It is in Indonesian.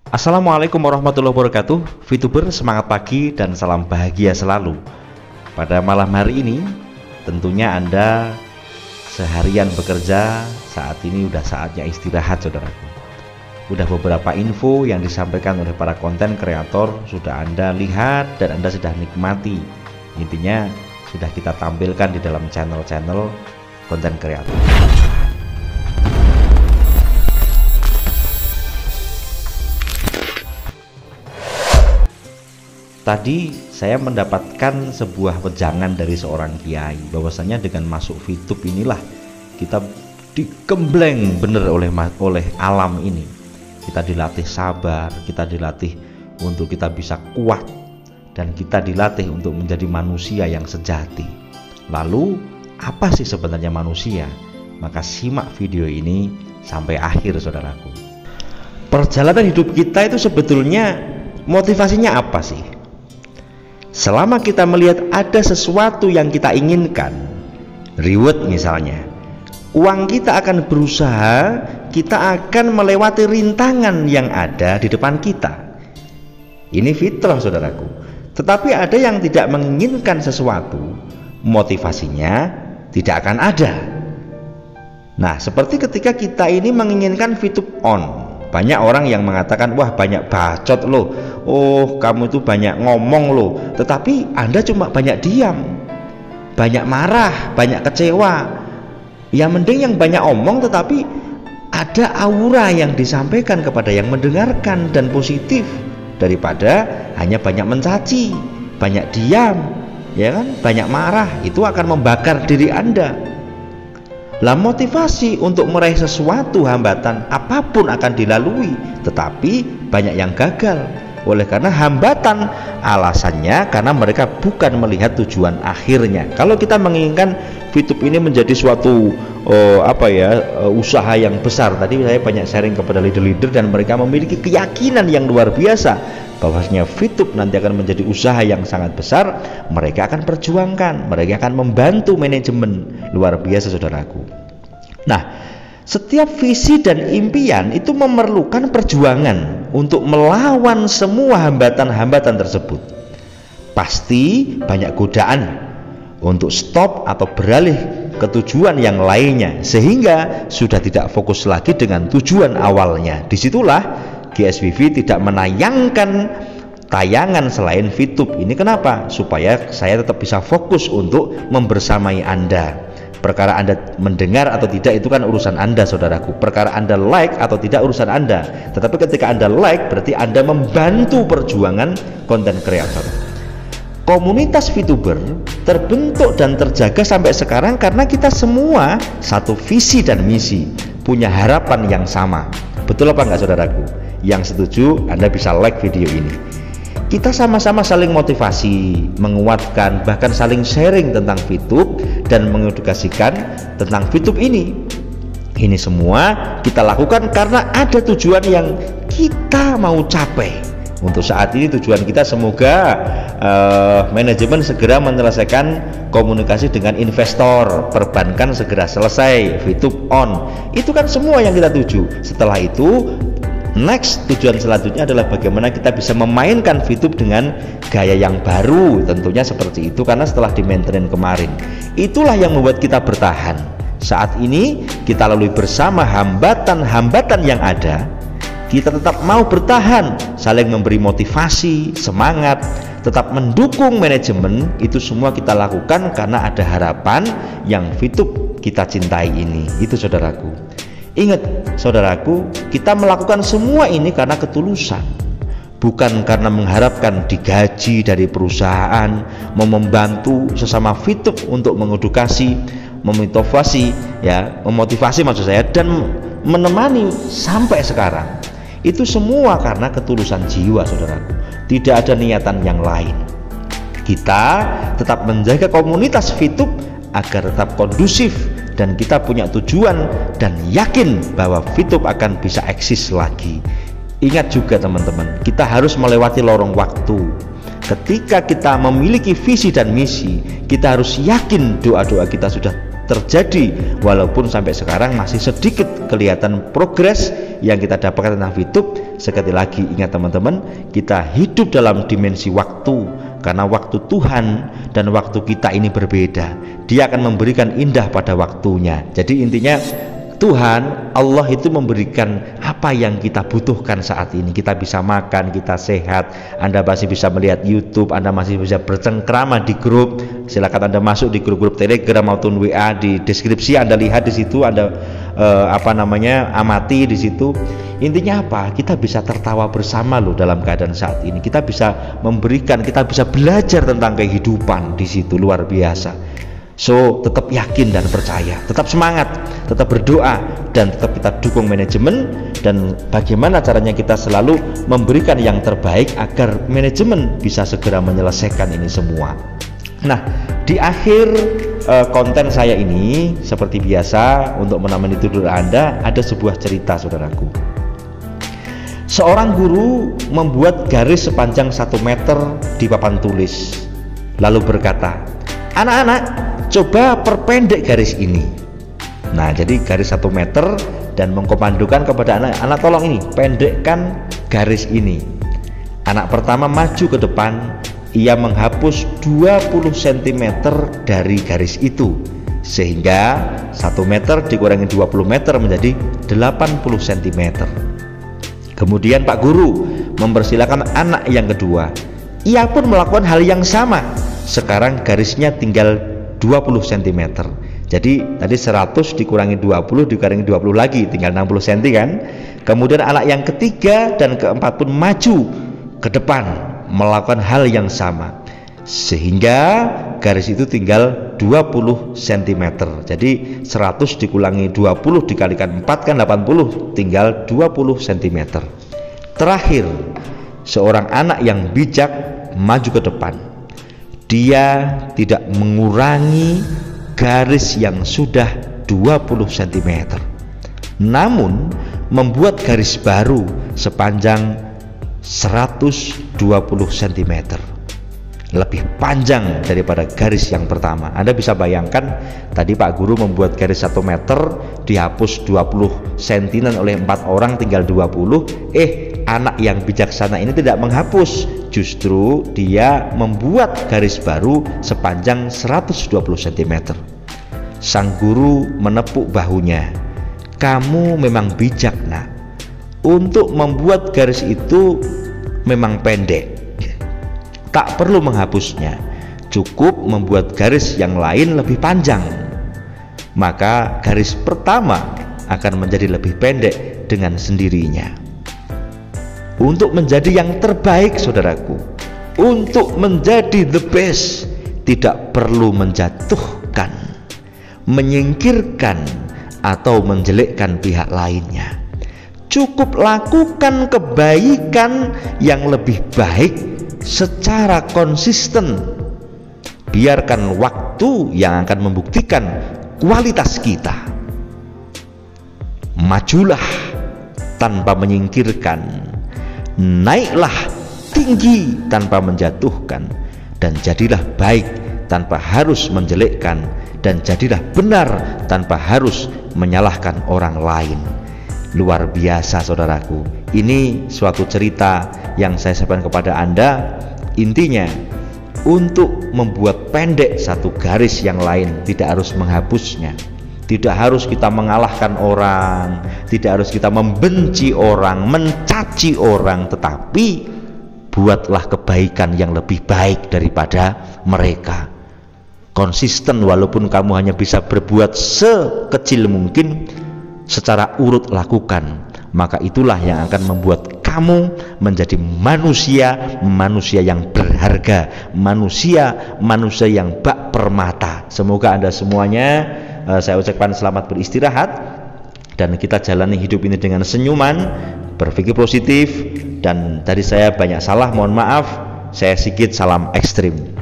Assalamualaikum warahmatullahi wabarakatuh. VTuber semangat pagi dan salam bahagia selalu. Pada malam hari ini tentunya Anda seharian bekerja, saat ini udah saatnya istirahat saudaraku. Udah beberapa info yang disampaikan oleh para konten kreator sudah Anda lihat dan Anda sudah nikmati. Intinya sudah kita tampilkan di dalam channel-channel konten kreator. Tadi saya mendapatkan sebuah wejangan dari seorang kiai bahwasanya dengan masuk VTube inilah kita digembleng bener oleh alam ini. Kita dilatih sabar, kita dilatih untuk kita bisa kuat, dan kita dilatih untuk menjadi manusia yang sejati. Lalu apa sih sebenarnya manusia? Maka simak video ini sampai akhir saudaraku. Perjalanan hidup kita itu sebetulnya motivasinya apa sih? Selama kita melihat ada sesuatu yang kita inginkan, reward misalnya, uang kita akan berusaha, kita akan melewati rintangan yang ada di depan kita. Ini fitrah saudaraku. Tetapi ada yang tidak menginginkan sesuatu, motivasinya tidak akan ada. Nah, seperti ketika kita ini menginginkan VTube on. Banyak orang yang mengatakan, wah banyak bacot loh, oh kamu itu banyak ngomong loh, tetapi Anda cuma banyak diam, banyak marah, banyak kecewa. Ya mending yang banyak omong tetapi ada aura yang disampaikan kepada yang mendengarkan dan positif, daripada hanya banyak mencaci, banyak diam, ya kan, banyak marah. Itu akan membakar diri Anda. Lah motivasi untuk meraih sesuatu, hambatan apapun akan dilalui, tetapi banyak yang gagal. Oleh karena hambatan, alasannya karena mereka bukan melihat tujuan akhirnya. Kalau kita menginginkan VTube ini menjadi suatu usaha yang besar, tadi saya banyak sharing kepada leader-leader dan mereka memiliki keyakinan yang luar biasa bahwasanya VTube nanti akan menjadi usaha yang sangat besar. Mereka akan perjuangkan, mereka akan membantu manajemen. Luar biasa saudaraku. Nah, setiap visi dan impian itu memerlukan perjuangan untuk melawan semua hambatan-hambatan tersebut. Pasti banyak godaan untuk stop atau beralih ke tujuan yang lainnya, sehingga sudah tidak fokus lagi dengan tujuan awalnya. Disitulah GSWV tidak menayangkan tayangan selain VTube ini. Kenapa? Supaya saya tetap bisa fokus untuk membersamai Anda. Perkara Anda mendengar atau tidak itu kan urusan Anda saudaraku. Perkara Anda like atau tidak urusan Anda. Tetapi ketika Anda like berarti Anda membantu perjuangan konten kreator. Komunitas VTuber terbentuk dan terjaga sampai sekarang karena kita semua satu visi dan misi, punya harapan yang sama. Betul apa enggak saudaraku? Yang setuju Anda bisa like video ini. Kita sama-sama saling motivasi, menguatkan, bahkan saling sharing tentang VTube dan mengedukasikan tentang VTube ini. Ini semua kita lakukan karena ada tujuan yang kita mau capai. Untuk saat ini tujuan kita semoga manajemen segera menyelesaikan komunikasi dengan investor, perbankan segera selesai, VTube on. Itu kan semua yang kita tuju. Setelah itu next tujuan selanjutnya adalah bagaimana kita bisa memainkan VTube dengan gaya yang baru, tentunya seperti itu, karena setelah di-maintain kemarin. Itulah yang membuat kita bertahan. Saat ini kita lalui bersama hambatan-hambatan yang ada, kita tetap mau bertahan, saling memberi motivasi, semangat, tetap mendukung manajemen. Itu semua kita lakukan karena ada harapan yang VTube kita cintai ini. Itu saudaraku. Ingat saudaraku, kita melakukan semua ini karena ketulusan, bukan karena mengharapkan digaji dari perusahaan. Mau membantu sesama VTube untuk mengedukasi, memotivasi maksud saya, dan menemani sampai sekarang. Itu semua karena ketulusan jiwa saudaraku, tidak ada niatan yang lain. Kita tetap menjaga komunitas VTube agar tetap kondusif, dan kita punya tujuan dan yakin bahwa VTube akan bisa eksis lagi. Ingat juga teman-teman, kita harus melewati lorong waktu. Ketika kita memiliki visi dan misi, kita harus yakin doa-doa kita sudah terjadi, walaupun sampai sekarang masih sedikit kelihatan progres yang kita dapatkan tentang VTube. Sekali lagi ingat teman-teman, kita hidup dalam dimensi waktu, karena waktu Tuhan dan waktu kita ini berbeda. Dia akan memberikan indah pada waktunya. Jadi intinya Tuhan, Allah itu memberikan apa yang kita butuhkan saat ini. Kita bisa makan, kita sehat, Anda masih bisa melihat YouTube, Anda masih bisa bercengkrama di grup. Silakan Anda masuk di grup-grup Telegram maupun WA, di deskripsi Anda lihat di situ, Anda amati di situ. Intinya apa? Kita bisa tertawa bersama loh dalam keadaan saat ini. Kita bisa memberikan, kita bisa belajar tentang kehidupan di situ, luar biasa. So, tetap yakin dan percaya, tetap semangat, tetap berdoa, dan tetap kita dukung manajemen. Dan bagaimana caranya kita selalu memberikan yang terbaik agar manajemen bisa segera menyelesaikan ini semua. Nah, di akhir konten saya ini, seperti biasa untuk menemani tidur Anda, ada sebuah cerita, saudaraku. Seorang guru membuat garis sepanjang 1 meter di papan tulis, lalu berkata, "Anak-anak, coba perpendek garis ini." Nah, jadi garis 1 meter, dan mengkomandokan kepada anak-anak, tolong ini, pendekkan garis ini. Anak pertama maju ke depan, ia menghapus 20 cm dari garis itu, sehingga 1 meter dikurangi 20 meter menjadi 80 cm. Kemudian Pak Guru mempersilakan anak yang kedua, ia pun melakukan hal yang sama. Sekarang garisnya tinggal 20 cm. Jadi tadi 100 dikurangi 20 dikurangi 20 lagi, tinggal 60 cm kan. Kemudian anak yang ketiga dan keempat pun maju ke depan melakukan hal yang sama, sehingga garis itu tinggal 20 cm. Jadi 100 dikurangi 20 dikalikan 4 kan 80, tinggal 20 cm. Terakhir, seorang anak yang bijak maju ke depan. Dia tidak mengurangi garis yang sudah 20 cm, namun membuat garis baru sepanjang 120 cm, lebih panjang daripada garis yang pertama. Anda bisa bayangkan, tadi Pak Guru membuat garis 1 meter, dihapus 20 cm oleh 4 orang, tinggal 20. Anak yang bijaksana ini tidak menghapus, justru dia membuat garis baru sepanjang 120 cm. Sang guru menepuk bahunya. "Kamu memang bijak, Nak. Untuk membuat garis itu memang pendek, tak perlu menghapusnya, cukup membuat garis yang lain lebih panjang. Maka garis pertama akan menjadi lebih pendek dengan sendirinya." Untuk menjadi yang terbaik, saudaraku, untuk menjadi the best, tidak perlu menjatuhkan, menyingkirkan, atau menjelekkan pihak lainnya. Cukup lakukan kebaikan yang lebih baik secara konsisten. Biarkan waktu yang akan membuktikan kualitas kita. Majulah tanpa menyingkirkan, naiklah tinggi tanpa menjatuhkan, dan jadilah baik tanpa harus menjelekkan, dan jadilah benar tanpa harus menyalahkan orang lain. Luar biasa, saudaraku. Ini suatu cerita yang saya sampaikan kepada Anda. Intinya, untuk membuat pendek satu garis yang lain, tidak harus menghapusnya, tidak harus kita mengalahkan orang, tidak harus kita membenci orang, mencaci orang, tetapi buatlah kebaikan yang lebih baik daripada mereka. Konsisten, walaupun kamu hanya bisa berbuat sekecil mungkin, secara urut lakukan, maka itulah yang akan membuat kamu menjadi manusia yang berharga, manusia yang bak permata. Semoga Anda semuanya, saya ucapkan selamat beristirahat, dan kita jalani hidup ini dengan senyuman, berpikir positif. Dan dari saya banyak salah, mohon maaf. Saya Sigit, salam ekstrim.